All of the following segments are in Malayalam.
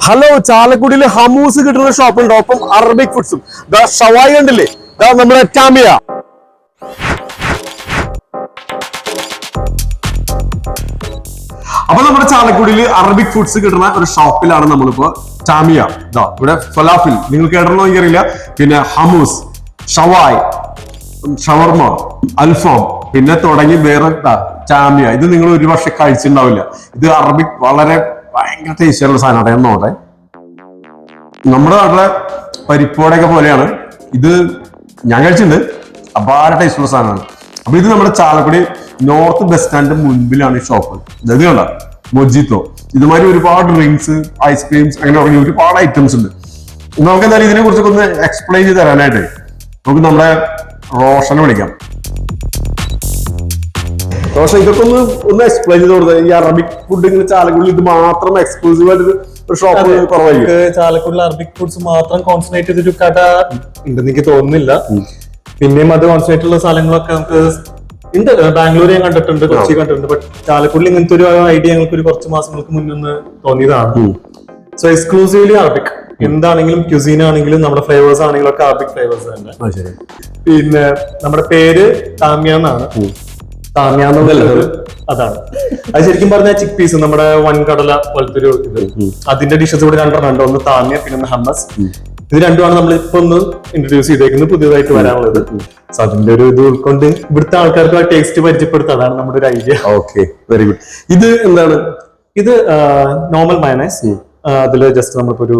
ഹലോ, ചാലക്കുടിയില് ഹമൂസ് കിട്ടുന്ന ഷോപ്പുണ്ട്, ഒപ്പം അറബിക് ഫുഡ്സും. ഷവായി കണ്ടില്ലേ, നമ്മുടെ ടാമിയ. അപ്പൊ നമ്മുടെ ചാലക്കുടിയിൽ അറബിക് ഫുഡ്സ് കിട്ടുന്ന ഒരു ഷോപ്പിലാണ് നമ്മളിപ്പോ. ടാമിയ. ഇവിടെ ഫലാഫിൽ നിങ്ങൾ കേട്ടണോ എനിക്കറിയില്ല, പിന്നെ ഹമൂസ്, ഷവായ്, ഷവർമ, അൽഫാം, പിന്നെ തുടങ്ങി വേറെ ടാമിയ. ഇത് നിങ്ങൾ ഒരു വർഷം കഴിച്ചിട്ടുണ്ടാവില്ല. ഇത് അറബിക് വളരെ ഭയങ്കര ടേസ്റ്റിയുള്ള സാധനമാണ്. എന്നോട്ടെ, നമ്മുടെ നാട്ടിലെ പരിപ്പോടൊക്കെ പോലെയാണ് ഇത്. ഞാൻ കഴിച്ചിട്ടുണ്ട്, അപാര ടേസ്റ്റുള്ള സാധനമാണ്. അപ്പൊ ഇത് നമ്മുടെ ചാലക്കുടി നോർത്ത് ബസ് സ്റ്റാൻഡിന്റെ മുൻപിലാണ് ഈ ഷോപ്പ്. ഇത് കണ്ട മൊജിത്തോ, ഇതുമാതിരി ഒരുപാട് ഡ്രിങ്ക്സ്, ഐസ്ക്രീംസ്, അങ്ങനെ തുടങ്ങി ഒരുപാട് ഐറ്റംസ് ഉണ്ട്. നമുക്ക് എന്തായാലും ഇതിനെ കുറിച്ചൊക്കെ ഒന്ന് എക്സ്പ്ലെയിൻ ചെയ്ത് തരാനായിട്ട് നമുക്ക് നമ്മുടെ റോഷനെ വിളിക്കാം. റോഷൻ, ഇതൊക്കെ ഒന്ന് എക്സ്പ്ലെയിൻ ചെയ്ത് കൊടുത്തത്. ഈ അറബിക് ഫുഡ് ഇങ്ങനെ ചാലക്കുടിയിൽ ഇത് മാത്രം എക്സ്ക്ലൂസീവ് ആയിട്ട് ഒരു ഷോപ്പ് കുറവായിരിക്കും. ചാലക്കുടിയിൽ അറബിക് ഫുഡ്സ് മാത്രം കോൺസെൻട്രേറ്റ് ചെയ്തൊരു കട ഉണ്ടെന്ന് എനിക്ക് തോന്നുന്നില്ല. പിന്നെയും അത് കോൺസെൻട്രേറ്റ് ഉള്ള സ്ഥലങ്ങളൊക്കെ നമുക്ക് ഉണ്ട്. ബാംഗ്ലൂർ ഞാൻ കണ്ടിട്ടുണ്ട്, കൊച്ചി കണ്ടിട്ടുണ്ട്. ബട്ട് ചാലക്കുടിയിൽ ഇങ്ങനത്തെ ഒരു ഐഡിയ ഞങ്ങൾക്ക് ഒരു കുറച്ച് മാസങ്ങൾക്ക് മുന്നേ തോന്നിയതാണ്. സോ എക്സ്ക്ലൂസീവ്ലി അറബിക്, എന്താണെങ്കിലും ക്യുസീൻ ആണെങ്കിലും നമ്മുടെ ഫ്ലേവേഴ്സ് ആണെങ്കിലും ഒക്കെ അറബിക് ഫ്ലേവേഴ്സ് തന്നെ. പിന്നെ നമ്മുടെ പേര് താമിയ എന്നാണ്. താമിയ എന്നുള്ളത് അതാണ്. അത് ശരിക്കും പറഞ്ഞാൽ ചിക്ക് പീസ്, നമ്മുടെ വൻകടല പോലത്തെ ഒരു ഇത്, അതിന്റെ ഡിഷസ് ഇവിടെ രണ്ടെണ്ണം ഉണ്ട്. ഒന്ന് താമിയ, പിന്നെ ഒന്ന് ഹമ്മസ്. ഇത് രണ്ടുമാണ് നമ്മൾ ഇപ്പൊ ഒന്ന് ഇൻട്രൊഡ്യൂസ് ചെയ്തേക്കുന്നത്, പുതിയതായിട്ട് വരാനുള്ളത്. സോ അതിന്റെ ഒരു ഇത് ഉൾക്കൊണ്ട് ഇവിടുത്തെ ആൾക്കാർക്ക് ആ ടേസ്റ്റ് പരിചയപ്പെടുത്തുക, അതാണ് നമ്മുടെ ഒരു ഐഡിയ. Okay, very good. ഇത് എന്താണ്? ഇത് നോർമൽ മയണൈസ്, അതില് ജസ്റ്റ് നമ്മളിപ്പോ ഒരു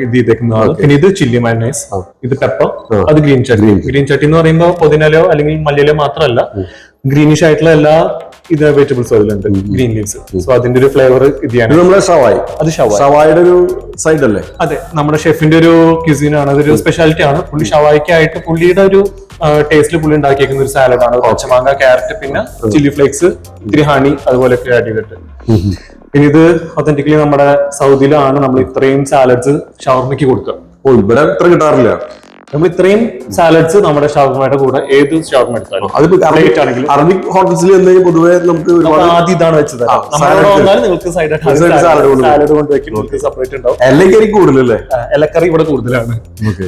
ഇത് ചെയ്തേക്കുന്നതാണ്. പിന്നെ ഇത് ചില്ലി മയണൈസ്, ഇത് പെപ്പർ, അത് ഗ്രീൻ ചട്നി. ഗ്രീൻ ചട്നി എന്ന് പറയുമ്പോൾ പുതിനലോ അല്ലെങ്കിൽ മല്ലിയിലോ മാത്രമല്ല, ഗ്രീനിഷ് ആയിട്ടുള്ള എല്ലാ ഇത് വെജിറ്റബിൾസ് അതിലുണ്ട്, ഗ്രീൻ ലീവ്സ്. സോ അതിന്റെ ഒരു ഫ്ലേവർ ഇതിയാണ്. നമ്മുടെ ഷവായ്, അത് ഷവായുടെ ഒരു സൈഡ് അല്ലേ? അതെ, നമ്മുടെ ഷെഫിന്റെ ഒരു ക്യൂസിൻ ആണ്, അതൊരു സ്പെഷ്യാലിറ്റി ആണ്. പുള്ളി ഷവായ്ക്കായിട്ട് പുള്ളിയുടെ ഒരു ടേസ്റ്റിൽ പുള്ളി ഉണ്ടാക്കിയേക്കുന്ന ഒരു സാലഡാണ്. പച്ചമാങ്ങ, ക്യാരറ്റ്, പിന്നെ ചില്ലി ഫ്ലേക്സ്, ഇത്തിരി ഹണി, അതുപോലെയൊക്കെ ആഡ് ചെയ്തിട്ട്. പിന്നെ ഇത് ഒതന്റിക്കലി നമ്മുടെ സൗദിയിലാണ് നമ്മൾ ഇത്രയും സാലഡ്സ് ഷവർമയ്ക്ക് കൊടുക്കുക. ഇവിടെ ഇത്ര കിട്ടാറില്ല. നമ്മൾ ഇത്രയും സാലഡ്സ് നമ്മുടെ ഷവർമയുടെ കൂടെ ഏത് ഷവർമ എടുത്താലും, അറബിക് ഹോട്ടൽസിൽ പൊതുവെ നമുക്ക് ആദ്യം ഇതാണ് വെച്ചത്. നിങ്ങൾക്ക് സാലഡ് കൊണ്ട് വെക്കും, നിങ്ങൾക്ക് സെപ്പറേറ്റ് ഉണ്ടാവും. ഇലക്കറി കൂടുതലല്ലേ? ഇലക്കറി ഇവിടെ കൂടുതലാണ്.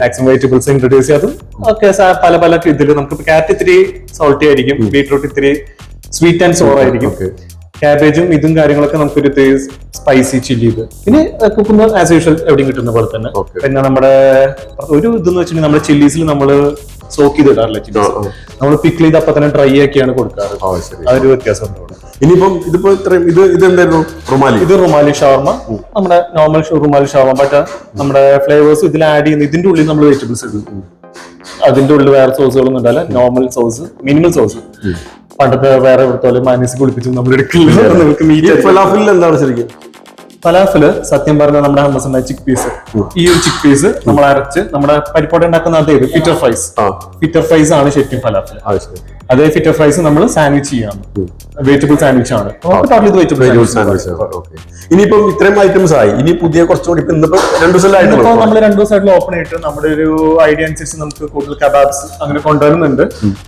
മാക്സിമം വെജിറ്റബിൾസ് ഇൻട്രൊഡ്യൂസ് ചെയ്തും ഒക്കെ പല പല ഇതിൽ. നമുക്ക് ക്യാരറ്റ് ഇത്തിരി സോൾട്ടി ആയിരിക്കും, ബീട്രൂട്ട് ഇത്തിരി സ്വീറ്റ് ആൻഡ് സോർ ആയിരിക്കും, ക്യാബേജും ഇതും കാര്യങ്ങളൊക്കെ നമുക്കൊരു സ്പൈസി ചില്ലി ഇത്. പിന്നെ കുക്കുമ്പർ ആസ് യൂഷ്വൽ എവിടെയും കിട്ടുന്ന പോലെ തന്നെ. പിന്നെ നമ്മുടെ ഒരു ഇതെന്ന് വെച്ചിട്ടുണ്ടെങ്കിൽ നമ്മുടെ ചില്ലീസിൽ നമ്മൾ സോക്ക് ചെയ്ത് ഇടാറില്ല. ചില്ലീസ് നമ്മൾ പിക്കിൾ ചെയ്ത് അപ്പൊ തന്നെ ഡ്രൈ ആക്കിയാണ് കൊടുക്കാറ്. അതൊരു വ്യത്യാസം ഉണ്ട്. ഇനിയിപ്പം ഇതിപ്പോ ഇതെന്തായിരുന്നു? റുമാലി. ഇത് റുമാലി ഷവർമ, നമ്മുടെ നോർമൽ റുമാലി ഷവർമ. ബട്ട് നമ്മുടെ ഫ്ലേവേഴ്സ് ഇതിൽ ആഡ് ചെയ്യുന്ന, ഇതിന്റെ ഉള്ളിൽ നമ്മൾ വെജിറ്റബിൾസ് ഇടും. അതിന്റെ ഉള്ളിൽ വേറെ സോസുകളൊന്നും ഉണ്ടാവില്ല. Normal sauce, minimal sauce. പണ്ടത്തെ വേറെ ഇവിടുത്തെ മൈനസ് കുളിപ്പിച്ചും നമ്മൾ എടുക്കില്ല. എന്താണ് ശരിക്കും ഫലാഫില്? സത്യം പറഞ്ഞാൽ നമ്മുടെ ഹമ്മസ് ഉണ്ടായ ചിക്ക് പീസ്, ഈ ഒരു ചിക്ക് പീസ് നമ്മൾ അരച്ച് നമ്മുടെ പരിപ്പോടെ ഉണ്ടാക്കുന്ന അതേ ഫിറ്റർ ഫ്രൈസ്. ഫിറ്റർ ഫ്രൈസ് ആണ് ശരിക്കും ഫലാഫിൽ. അതേ ഫിറ്റർ ഫ്രൈസ് നമ്മൾ സാൻഡ്വിച്ച് ചെയ്യാണ്, വെജിറ്റബിൾ സാൻഡ്വിച്ച് ആണ്. ഇനിയിപ്പം ഇത്രയും ഐറ്റംസ് ആയി, ഇനി പുതിയ കുറച്ചുകൂടി നമ്മൾ 2 ദിവസമായിട്ട് ഓപ്പൺ ആയിട്ട് നമ്മുടെ ഒരു ഐഡിയ അനുസരിച്ച് നമുക്ക് കൂടുതൽ കബാബ്സ് അങ്ങനെ കൊണ്ടുവരുന്നുണ്ട്.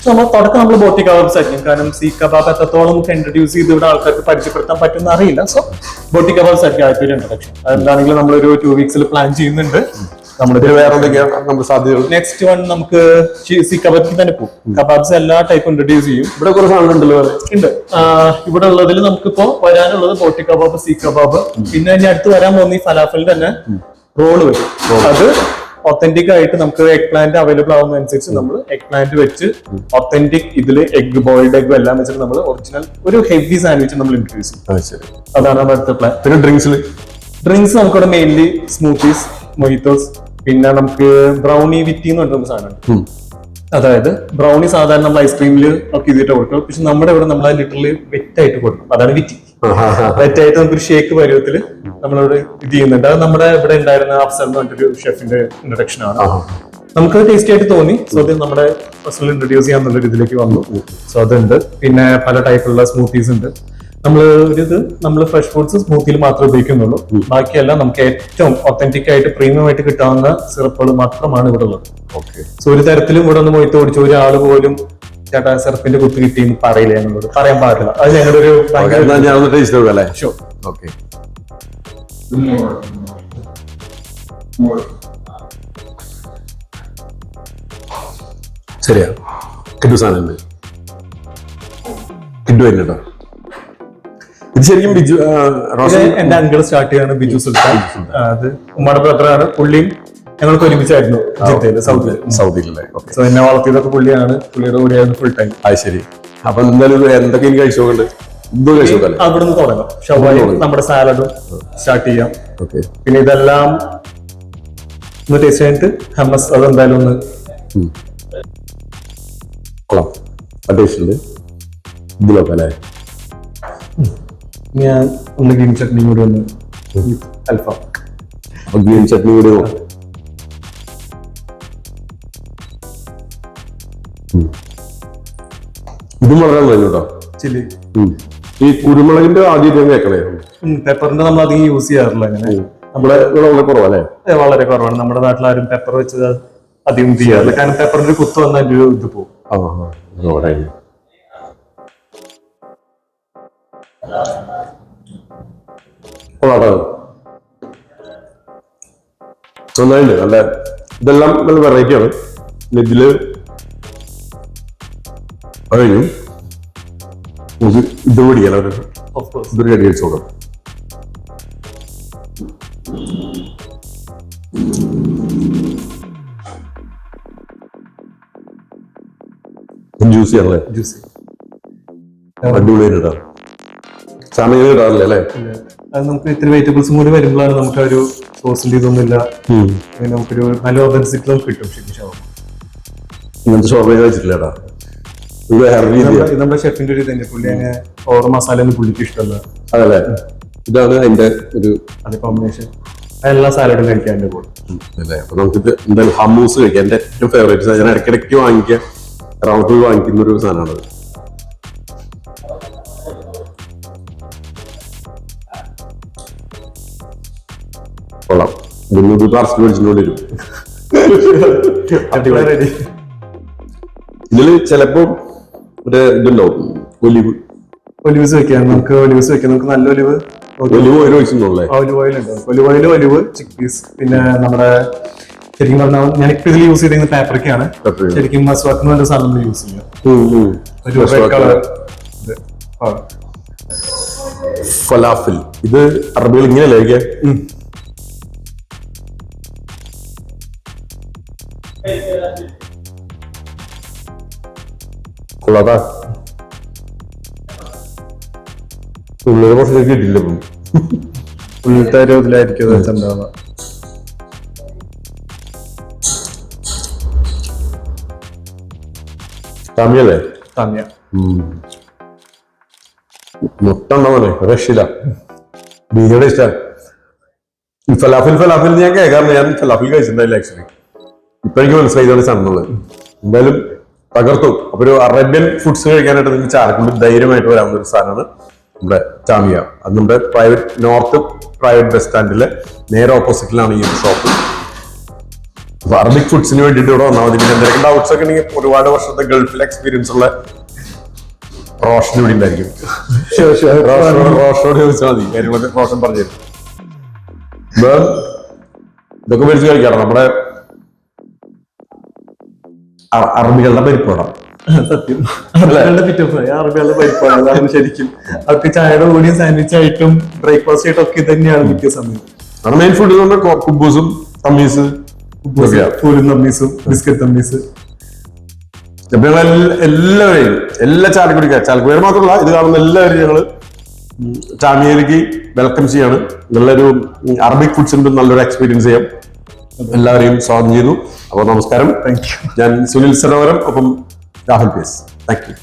നമ്മൾ തുടക്കം നമ്മൾ ബോട്ടി കബാബ്സ് ആയിരിക്കും. കാരണം സീ കബാബ് എത്രത്തോളം നമുക്ക് ഇൻട്രൊഡ്യൂസ് ചെയ്ത് ഇവിടെ ആൾക്കാർക്ക് പരിചയപ്പെടുത്താൻ പറ്റുന്ന അറിയില്ല. സോ ബോട്ടി കബാബ്സ് ആയിരിക്കും ആദ്യത്തെ ഇൻട്രൊഡക്ഷൻ. അതെന്താണെങ്കിലും നമ്മളൊരു 2 വീക്സിൽ പ്ലാൻ ചെയ്യുന്നുണ്ട്. നമ്മുടെ വേറെ എന്തൊക്കെയാണ് നമ്മുടെ സാധ്യതകൾ? നെക്സ്റ്റ് വൺ നമുക്ക് സീ കബാബ് തന്നെ പോകും. കബാബ്സ് എല്ലാ ടൈപ്പ് ഇൻട്രൊഡ്യൂസ് ചെയ്യും. ഇവിടെ കുറെ സാധനം ഉണ്ടല്ലോ. ഉണ്ട്. ഇവിടെ ഉള്ളതിൽ നമുക്കിപ്പോ വരാനുള്ളത് ബോട്ടി കബാബ്, സീ കബാബ്, പിന്നെ ഇനി അടുത്ത് വരാൻ പോകുന്ന ഈ ഫലാഫിൽ തന്നെ റോള് വരും. അത് ഒത്തന്റിക് ആയിട്ട് നമുക്ക് എഗ് പ്ലാന്റ് അവൈലബിൾ ആവുന്നതനുസരിച്ച് നമ്മൾ എഗ് പ്ലാന്റ് വെച്ച് ഒത്തന്റിക് ഇതില് എഗ്, ബോയിൽഡ് എഗ് എല്ലാം വെച്ചിട്ട് നമ്മൾ ഒറിജിനൽ ഒരു ഹെവി സാൻഡ്വിച്ച് നമ്മൾ ഇൻട്രൊഡ്യൂസ് ചെയ്യും. അതാണ് നമ്മുടെ അടുത്ത പ്ലാൻ. പിന്നെ ഡ്രിങ്ക്സ് നമുക്കിവിടെ മെയിൻലി സ്മൂത്തീസ്, മൊഹിത്തോസ്, പിന്നെ നമുക്ക് ബ്രൗണി വിറ്റി എന്ന് പറഞ്ഞ സാധനം. അതായത് ബ്രൗണി സാധാരണ നമ്മൾ ഐസ്ക്രീമിൽ ഒക്കെ ചെയ്തിട്ട് കൊടുക്കും. പക്ഷെ നമ്മുടെ ഇവിടെ നമ്മൾ ലിറ്ററലി വെറ്റായിട്ട് കൊടുക്കും. അതാണ് വിറ്റി. വെറ്റായിട്ട് നമുക്കൊരു ഷേക്ക് പരുവത്തില് നമ്മളിവിടെ ഇത് ചെയ്യുന്നുണ്ട്. അത് നമ്മുടെ ഇവിടെ ഉണ്ടായിരുന്ന അഫ്സൽ എന്ന് പറഞ്ഞൊരു ഷെഫിന്റെ ഇൻട്രൊഡക്ഷൻ ആണ്. നമുക്കത് ടേസ്റ്റി ആയിട്ട് തോന്നി. സോ അത് നമ്മുടെ ഫസ്റ്റ് ഇൻട്രൊഡ്യൂസ് ചെയ്യാന്നുള്ള ഇതിലേക്ക് വന്നു. സോ അതുണ്ട്. പിന്നെ പല ടൈപ്പുള്ള സ്മൂത്തീസ് ഉണ്ട്. നമ്മൾ ഫ്രഷ് ഫ്രൂട്ട്സ് സ്മൂത്തിയിൽ മാത്രമേ ഉപയോഗിക്കുന്നുള്ളൂ. ബാക്കിയെല്ലാം നമുക്ക് ഏറ്റവും ഒത്തന്റിക് ആയിട്ട് പ്രീമിയം ആയിട്ട് കിട്ടാവുന്ന സിറപ്പുകൾ മാത്രമാണ് ഇവിടെ ഉള്ളത്. സോ ഒരു തരത്തിലും ഇവിടെ ഒന്ന് മൊയ്ത്ത് ഓടിച്ച ഒരാൾ പോലും ചേട്ടാ സിറപ്പിന്റെ കുത്ത് കിട്ടിയെന്ന് പറയില്ല. എന്നോട് പറയാൻ പാടില്ല. അത് ഞങ്ങളുടെ ഒരു ശരിയാ, കിഡു സാധനം കിഡു വരുന്നുണ്ടോ? ഇത് ശരിക്കും ബിജു റോഷൻ എന്റെ അങ്കിൾ സ്റ്റാർട്ട് ചെയ്യാണ് ബിജു സുൽത്താൻ. അത് ഉമ്മയുടെ ബ്രദറാണ്. പുള്ളിയും ഞങ്ങൾക്ക് ഒരുമിച്ചായിരുന്നു ജിദ്ദയില്, സൗദിയിലല്ലേ? ഓക്കെ. സോ എന്നെ വളർത്തിയതൊക്കെ പുള്ളിയാണ്. പുള്ളിയുടെ കൂടെയായിരുന്നു ഫുൾ ടൈം. അത് ശരി. അപ്പൊ എന്തായാലും എന്തൊക്കെ എനിക്ക് കഴിച്ചു നോക്കണ്ട്? ഇതും കഴിച്ചു നോക്കല്ലേ? അവിടുന്ന് തുടങ്ങാം. ഷവായി നമ്മുടെ സാലഡും സ്റ്റാർട്ട് ചെയ്യാം. ഓക്കെ. പിന്നെ ഇതെല്ലാം ഒന്ന് ടേസ്റ്റ് കഴിഞ്ഞിട്ട് ഹമ്മസ് അതെന്തായാലും ഒന്ന് കൊള്ളാം. ടേസ്റ്റ് ഉണ്ട്. ഇതിലൊക്കെ അല്ലേ? ഞാൻ ഒന്ന് ഗ്രീൻ ചട്നിയും കൂടി ഒന്ന് അൽഫാം. ഗ്രീൻ ചട്നി കൂടി നോക്കാം. ഇതും വളരെ നല്ലത് കേട്ടോ. ചില്ലി ഈ കുരുമുളകിന്റെ ആദ്യം കേൾക്കണേ. പെപ്പറിന്റെ നമ്മൾ അധികം യൂസ് ചെയ്യാറില്ല. അങ്ങനെ നമ്മുടെ ഇവിടെ വളരെ കുറവല്ലേ? വളരെ കുറവാണ്. നമ്മുടെ നാട്ടിൽ ആരും പെപ്പർ വെച്ചത് അധികം ചെയ്യാറില്ല. കാരണം പെപ്പറിന്റെ കുത്ത് വന്നാൽ ഒരു ഇത് പോകും. നന്നായിട്ടുണ്ട്. നല്ല ഇതെല്ലാം നല്ല വെറൈറ്റി ആണ്. ഇതില് കഴിഞ്ഞു ഇത് പിടിക്കണം. ഇത് റെഡി അടിച്ചു നോക്കാം. ജ്യൂസി ആണല്ലേ? ജ്യൂസി അടിപൊളിയായിട്ടാ. സമയം ഇടാറില്ല അല്ലേ? അത് നമുക്ക് ഇത്തിരി വെജിറ്റബിൾസും കൂടി വരുമ്പോഴാണ് നമുക്ക് ഒരു സോസിന്റെ ഇതൊന്നുമില്ല. നമുക്കൊരു നല്ല ഓതന്റിസിറ്റി നമുക്ക് കിട്ടും. ശരിക്കും ഇങ്ങനത്തെ ഷോർമ കഴിച്ചിട്ടില്ലേടാ? നമ്മുടെ ഷെഫിന്റെ ഒരു തന്നെ പുള്ളി അങ്ങനെ ഓവർ മസാല ഒന്നും പുള്ളിക്ക് ഇഷ്ടമല്ല. അതല്ലേ? ഇതാണ് അതിന്റെ ഒരു കോമ്പിനേഷൻ. എല്ലാ സാലഡും കഴിക്കാൻ എന്റെ കൂടെ. അപ്പൊ നമുക്കിത് എന്തായാലും ഹമ്മൂസ് കഴിക്കാം. എന്റെ ഏറ്റവും ഫേവറേറ്റ്. ഞാൻ ഇടയ്ക്കിടയ്ക്ക് വാങ്ങിക്കുക, എറണാകുളത്ത് വാങ്ങിക്കുന്ന ഒരു സാധനമാണ്. കൊള്ളാം. ഇതിനൊരു പാർസൽ മേടിച്ചിട്ടുകൊണ്ട് വരും. ഇതില് ചിലപ്പോ ഒരു ഇതുണ്ടാവും, ഒലിവ്സ് വെക്കാം. നമുക്ക് ഒലിവ്സ് വെക്കാം. നമുക്ക് നല്ല ഒലിവ് ഒലിവ് ഓയിൽ ഒഴിച്ചിട്ടുള്ളേ. ഒലിവ് ഓയിൽ ഉണ്ടാവും. Olive oil, olive, chickpeas, പിന്നെ നമ്മുടെ ശരിക്കും പറഞ്ഞാൽ ഞാനിപ്പോ ഇതിൽ യൂസ് ചെയ്തിരിക്കുന്ന പാപ്രിക്കയാണ്. ശരിക്കും മസ്വാക്ക് എന്ന് പറഞ്ഞ സാധനം നമ്മൾ യൂസ് ചെയ്യാം. ഒരു റെഡ് കളർ ഫലാഫിൽ. ഇത് അറബികൾ ഇങ്ങനെയല്ലേ കഴിക്കാൻ? കൊള്ളാതാ. ഉള്ളിൽ കുറച്ച് കിട്ടില്ല. ഉള്ളിലത്തെ ഒരു ഇതിലായിരിക്കും വെച്ചിട്ടുണ്ടാവുക. താമിയല്ലേ? താമിയ മുട്ട ഉണ്ടോന്നെ രക്ഷയില്ല. ബീജയുടെ ഇഷ്ട. ഫലാഫിൽ ഞാൻ കേൾക്കാറില്ല. ഞാൻ ഫലാഫിൽ കഴിച്ചിട്ടുണ്ടായില്ല ആക്ച്വലി. ഇപ്പൊ എനിക്ക് മനസ്സിലായി ഇതാണ് സാധനമുള്ളത്. എന്തായാലും തകർത്തു. അപ്പൊ ഒരു അറേബ്യൻ ഫുഡ്സ് കഴിക്കാനായിട്ട് നിങ്ങൾക്ക് ചാലക്കുടി ധൈര്യമായിട്ട് വരാവുന്ന ഒരു സാധനമാണ് നമ്മുടെ ചാമിയ. അത് നമ്മുടെ നോർത്ത് പ്രൈവറ്റ് ബസ് സ്റ്റാൻഡിലെ നേരെ ഓപ്പോസിറ്റിലാണ് ഈ ഒരു ഷോപ്പ്. അപ്പൊ അറബിക് ഫുഡ്സിന് വേണ്ടിയിട്ട് ഇവിടെ വന്നാൽ മതി. പിന്നെ എന്തെങ്കിലും ഡൗട്ട്സ് ഒക്കെ ഉണ്ടെങ്കിൽ ഒരുപാട് വർഷത്തെ ഗൾഫിൽ എക്സ്പീരിയൻസ് ഉള്ള റോഷൻ ഇവിടെ ഉണ്ടായിരിക്കും. റോഷനോട് ചോദിച്ചാൽ മതി, കാര്യങ്ങളൊക്കെ റോഷൻ പറഞ്ഞു തരും. ഇതൊക്കെ മേടിച്ച് കഴിക്കണം. നമ്മുടെ അറബികളുടെ പരിപ്പാണ്. സത്യം, അറബികളുടെ പിറ്റോ ഫ്രൈ, അറബികളുടെ പരിപ്പാണ്. അതാണ് ശരിക്കും അവർക്ക് ചായയുടെ കൂടിയും സാൻഡ്വിച്ച് ആയിട്ടും ബ്രേക്ക്ഫാസ്റ്റ് ആയിട്ടും ഒക്കെ തന്നെയാണ് മിക്ക സമയം. മെയിൻ ഫുഡ് എന്ന് പറഞ്ഞാൽ കുബൂസും തമ്മീസ്, ഫൂലും തമ്മീസും ബിസ്ക്കറ്റ് തമ്മീസ്. എല്ലാവരെയും എല്ലാ ചാലക്കുടിക്കാർ മാത്രമല്ല ഇത് കാണുന്ന എല്ലാവരും ഞങ്ങള് ചാമിയയിലേക്ക് വെൽക്കം ചെയ്യാണ്. നല്ലൊരു അറബിക് ഫുഡ്സിന്റെ നല്ലൊരു എക്സ്പീരിയൻസ് ചെയ്യാം. എല്ലാവരെയും സ്വാഗതം ചെയ്യുന്നു. അപ്പോൾ നമസ്കാരം. Thank you. ഞാൻ സുനിൽ സരോവരം, ഒപ്പം രാഹുൽ പേസ്. Thank you.